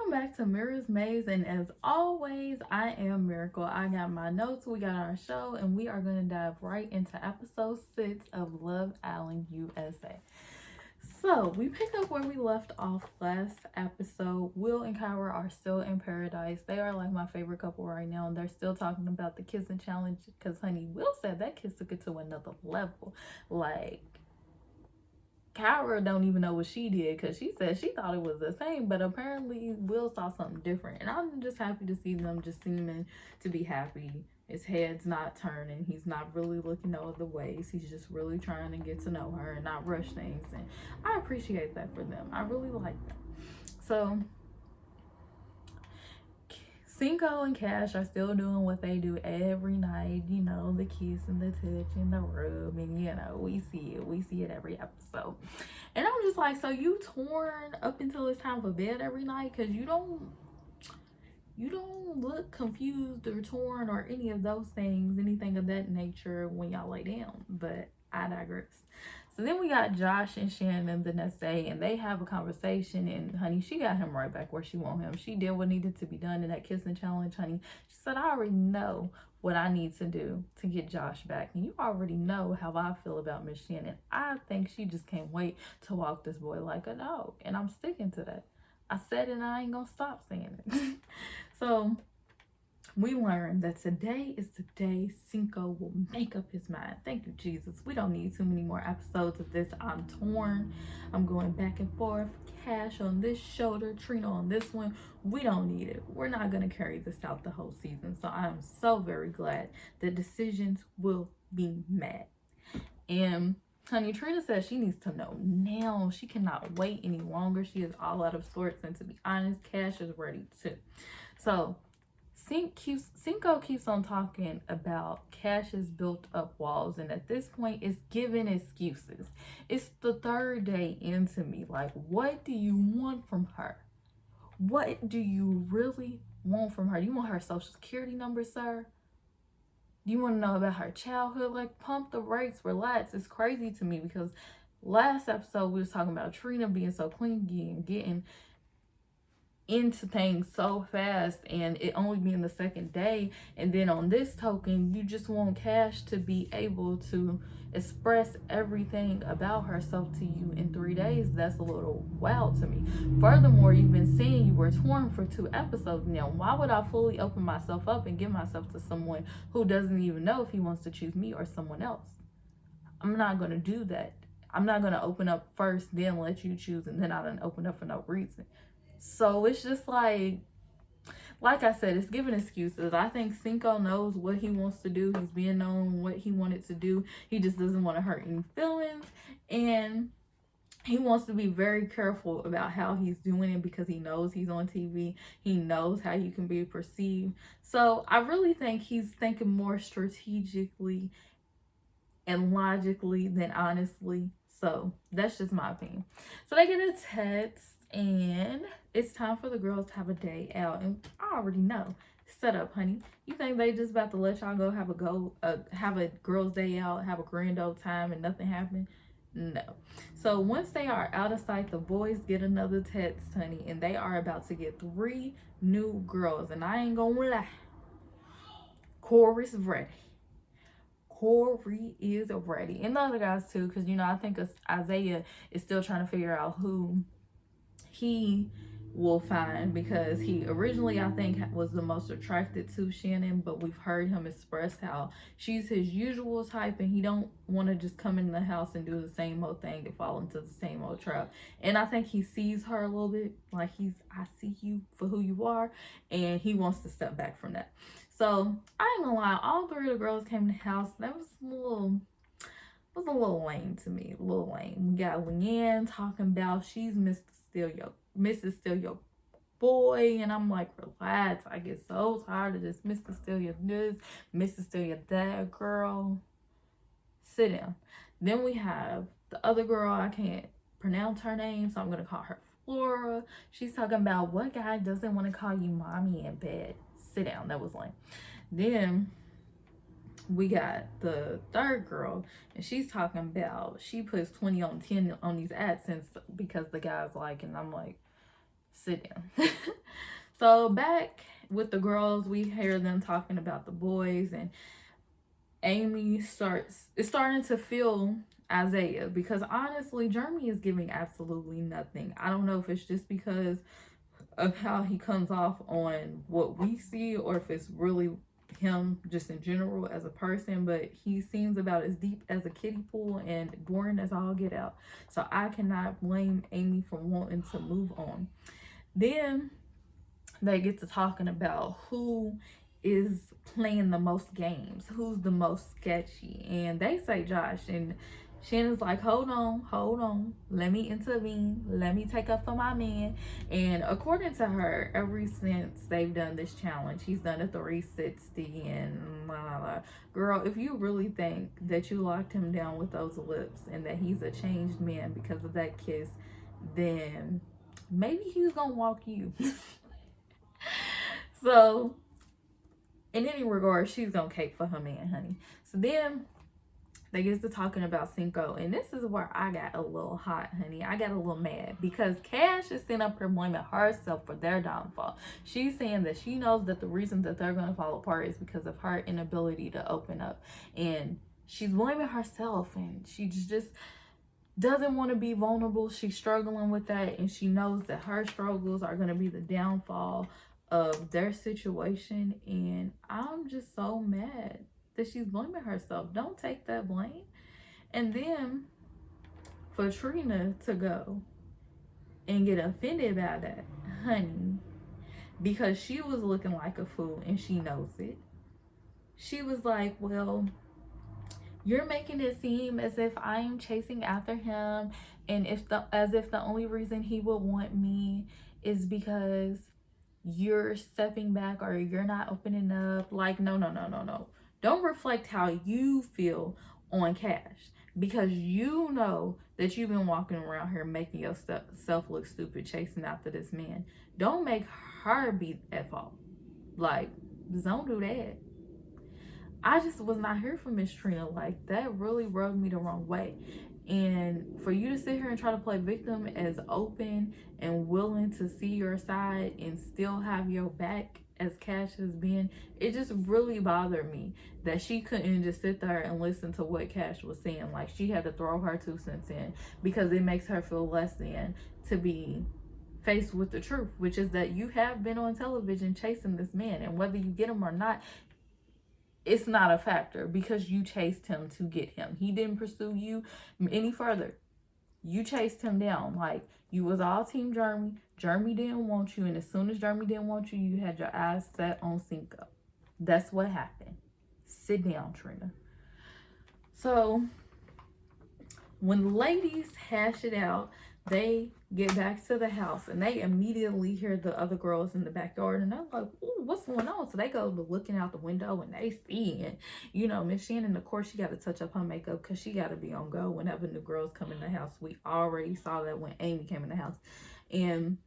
Welcome back to Mirror's Maze, and as always, I am Miracle. I got my notes, we got our show, and we are going to dive right into episode 6 of Love Island USA. So, we pick up where we left off last episode. Will and Kyra are still in paradise. They are like my favorite couple right now, and they're still talking about the kissing challenge because, honey, Will said that kiss took it to another level. Like, Kyra don't even know what she did because she said she thought it was the same, but apparently Will saw something different. And I'm just happy to see them just seeming to be happy. His head's not turning. He's not really looking no other ways. He's just really trying to get to know her and not rush things. And I appreciate that for them. I really like that. So Cinco and Cash are still doing what they do every night, you know, the kiss and the touch and the rub, and you know, we see it every episode. And I'm just like, so you torn up until it's time for bed every night? Because you don't look confused or torn or any of those things, anything of that nature when y'all lay down. But I digress. So then we got Josh and Shannon the next day, and they have a conversation, and honey, she got him right back where she want him. She did what needed to be done in that kissing challenge, honey. She said, I already know what I need to do to get Josh back. And you already know how I feel about Miss Shannon. I think she just can't wait to walk this boy like a dog. And I'm sticking to that. I said it and I ain't gonna stop saying it. So we learned that today is the day Cinco will make up his mind. Thank you, Jesus. We don't need too many more episodes of this. I'm torn. I'm going back and forth. Cash on this shoulder, Trina on this one. We don't need it. We're not going to carry this out the whole season. So I'm so very glad the decisions will be made. And honey, Trina says she needs to know now. She cannot wait any longer. She is all out of sorts. And to be honest, Cash is ready too. So Cinco keeps on talking about Cash's built up walls, and at this point it's giving excuses. It's the third day into me. Like, what do you want from her? What do you really want from her? Do you want her social security number, sir? Do you want to know about her childhood? Like, pump the brakes, relax. It's crazy to me because last episode we was talking about Trina being so clingy and getting into things so fast, and it only being the second day, and then on this token you just want Cash to be able to express everything about herself to you in 3 days. That's a little wild to me. Furthermore, you've been saying you were torn for 2 episodes now. Why would I fully open myself up and give myself to someone who doesn't even know if he wants to choose me or someone else? I'm not going to do that. I'm not going to open up first, then let you choose, and then I don't open up for no reason. So it's just like I said, it's giving excuses. I think Cinco knows what he wants to do. He's being known what he wanted to do. He just doesn't want to hurt any feelings. And he wants to be very careful about how he's doing it because he knows he's on TV. He knows how he can be perceived. So I really think he's thinking more strategically and logically than honestly. So that's just my opinion. So they get a text, and it's time for the girls to have a day out. And I already know. Set up, honey. You think they just about to let y'all go have a girls' day out, have a grand old time, and nothing happen? No. So once they are out of sight, the boys get another text, honey, and they are about to get 3 new girls. And I ain't gonna lie, Corey's ready. Corey is ready, and the other guys too, because you know, I think Isaiah is still trying to figure out who he will find, because he originally, I think, was the most attracted to Shannon, but we've heard him express how she's his usual type and he don't want to just come in the house and do the same old thing and fall into the same old trap. And I think he sees her a little bit like I see you for who you are, and he wants to step back from that. So I ain't gonna lie, all 3 of the girls came to the house. That was a little lame to me. A little lame. We got Leanne talking about she's Mrs. Steal Your Boy, and I'm like, relax. I get so tired of this Mr. Steal Your this, Mrs. Steal Your that, girl. Sit down. Then we have the other girl, I can't pronounce her name, so I'm gonna call her Flora. She's talking about what guy doesn't want to call you mommy in bed. Sit down. That was lame. Then we got the third girl, and she's talking about she puts 20 on 10 on these AdSense because the guy's like, and I'm like, sit down. So back with the girls, we hear them talking about the boys, and Amy is starting to feel Isaiah, because honestly, Jeremy is giving absolutely nothing. I don't know if it's just because of how he comes off on what we see, or if it's really him just in general as a person, but he seems about as deep as a kiddie pool and boring as all get out. So I cannot blame Amy for wanting to move on. Then they get to talking about who is playing the most games, who's the most sketchy, and they say Josh, and Shannon's like, hold on, let me intervene, let me take up for my man. And according to her, ever since they've done this challenge, he's done a 360 and blah, blah, blah. Girl, if you really think that you locked him down with those lips and that he's a changed man because of that kiss, then maybe he's gonna walk you. So, in any regard, she's gonna cake for her man, honey. So then they get to talking about Cinco, and this is where I got a little hot, honey. I got a little mad because Cash is sitting up here blaming herself for their downfall. She's saying that she knows that the reason that they're gonna fall apart is because of her inability to open up, and she's blaming herself, and she just doesn't want to be vulnerable. She's struggling with that, and she knows that her struggles are going to be the downfall of their situation. And I'm just so mad that she's blaming herself. Don't take that blame. And then for Trina to go and get offended by that, honey, because she was looking like a fool and she knows it. She was like, well, you're making it seem as if I am chasing after him, and as if the only reason he would want me is because you're stepping back or you're not opening up. Like, no. Don't reflect how you feel on Cash, because you know that you've been walking around here making yourself look stupid chasing after this man. Don't make her be at fault. Like, don't do that. I just was not here for Miss Trina. Like, that really rubbed me the wrong way. And for you to sit here and try to play victim as open and willing to see your side and still have your back as Cash has been, it just really bothered me that she couldn't just sit there and listen to what Cash was saying. Like, she had to throw her 2 cents in because it makes her feel less than to be faced with the truth, which is that you have been on television chasing this man, and whether you get him or not, it's not a factor because you chased him to get him. He didn't pursue you any further. You chased him down. Like, you was all team Jeremy. Jeremy didn't want you, and as soon as Jeremy didn't want you, you had your eyes set on Cinco. That's what happened. Sit down, Trina. So when the ladies hash it out, they get back to the house and they immediately hear the other girls in the backyard, and they're like, ooh, what's going on? So they go looking out the window and they see, and you know, Miss Shannon, of course, she got to touch up her makeup because she got to be on go whenever new girls come in the house. We already saw that when Amy came in the house, and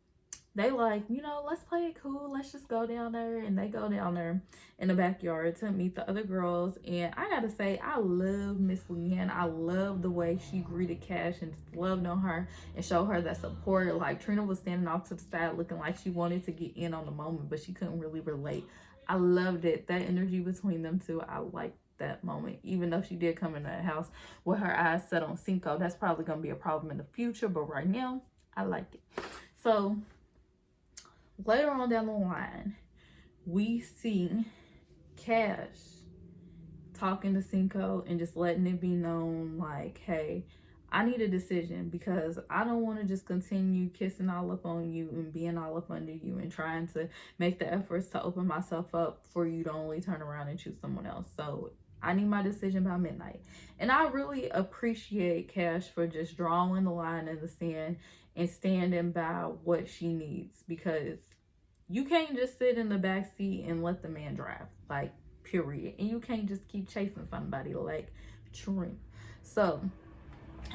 they like, you know, let's play it cool. Let's just go down there. And they go down there in the backyard to meet the other girls. And I gotta say, I love Miss Leanne. I love the way she greeted Cash and just loved on her and showed her that support. Like, Trina was standing off to the side looking like she wanted to get in on the moment, but she couldn't really relate. I loved it. That energy between them two, I liked that moment. Even though she did come in that house with her eyes set on Cinco, that's probably gonna be a problem in the future, but right now, I like it. So later on down the line, we see Cash talking to Cinco and just letting it be known, like, hey, I need a decision because I don't want to just continue kissing all up on you and being all up under you and trying to make the efforts to open myself up for you to only turn around and choose someone else. So I need my decision by midnight. And I really appreciate Cash for just drawing the line in the sand and standing by what she needs, because you can't just sit in the back seat and let the man drive, like, period. And you can't just keep chasing somebody like Trina. So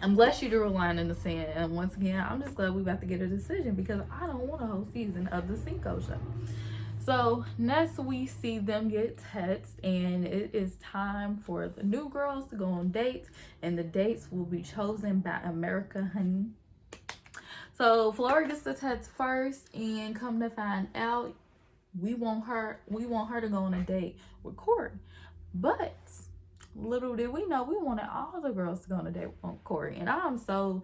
I'm glad she drew a line in the sand. And once again, I'm just glad we about to get a decision because I don't want a whole season of the Cinco show. So next we see them get text, and it is time for the new girls to go on dates, and the dates will be chosen by America, honey. So Flora gets the text first, and come to find out, We want her to go on a date with Corey. But little did we know, we wanted all the girls to go on a date with Corey. And I'm so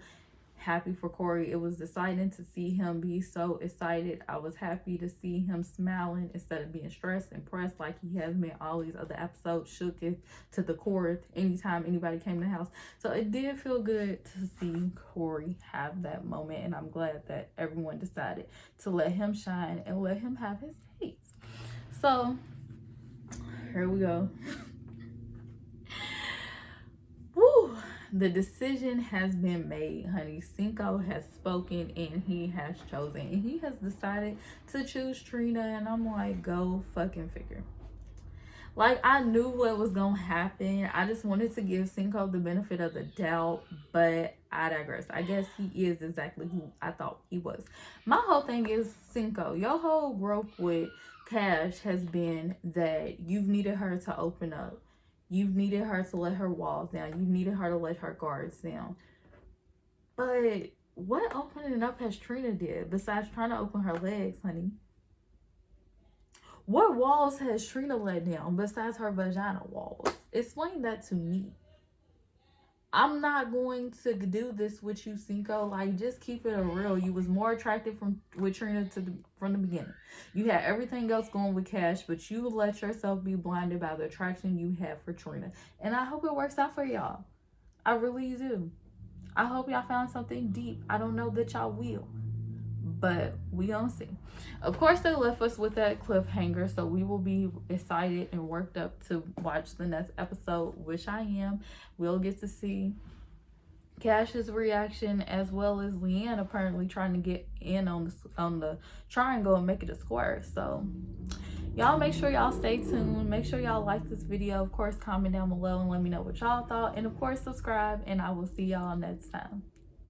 happy for Corey. It was exciting to see him be so excited. I was happy to see him smiling instead of being stressed and pressed like he has been all these other episodes, shook it to the core anytime anybody came to the house. So it did feel good to see Corey have that moment, and I'm glad that everyone decided to let him shine and let him have his dates. So here we go. Woo! The decision has been made, honey. Cinco has spoken and he has chosen. And he has decided to choose Trina. And I'm like, go fucking figure. Like, I knew what was going to happen. I just wanted to give Cinco the benefit of the doubt. But I digress. I guess he is exactly who I thought he was. My whole thing is, Cinco, your whole growth with Cash has been that you've needed her to open up. You've needed her to let her walls down. You've needed her to let her guards down. But what opening up has Trina did besides trying to open her legs, honey? What walls has Trina let down besides her vagina walls? Explain that to me. I'm not going to do this with you, Cinco. Like, just keep it real. You was more attractive with Trina from the beginning. You had everything else going with Cash, but you let yourself be blinded by the attraction you have for Trina. And I hope it works out for y'all. I really do. I hope y'all found something deep. I don't know that y'all will, but we gonna see. Of course, they left us with that cliffhanger, so we will be excited and worked up to watch the next episode, which I am. We'll get to see Cash's reaction, as well as Leanne apparently trying to get in on the triangle and make it a square. So y'all make sure y'all stay tuned. Make sure y'all like this video. Of course, comment down below and let me know what y'all thought. And of course, subscribe, and I will see y'all next time.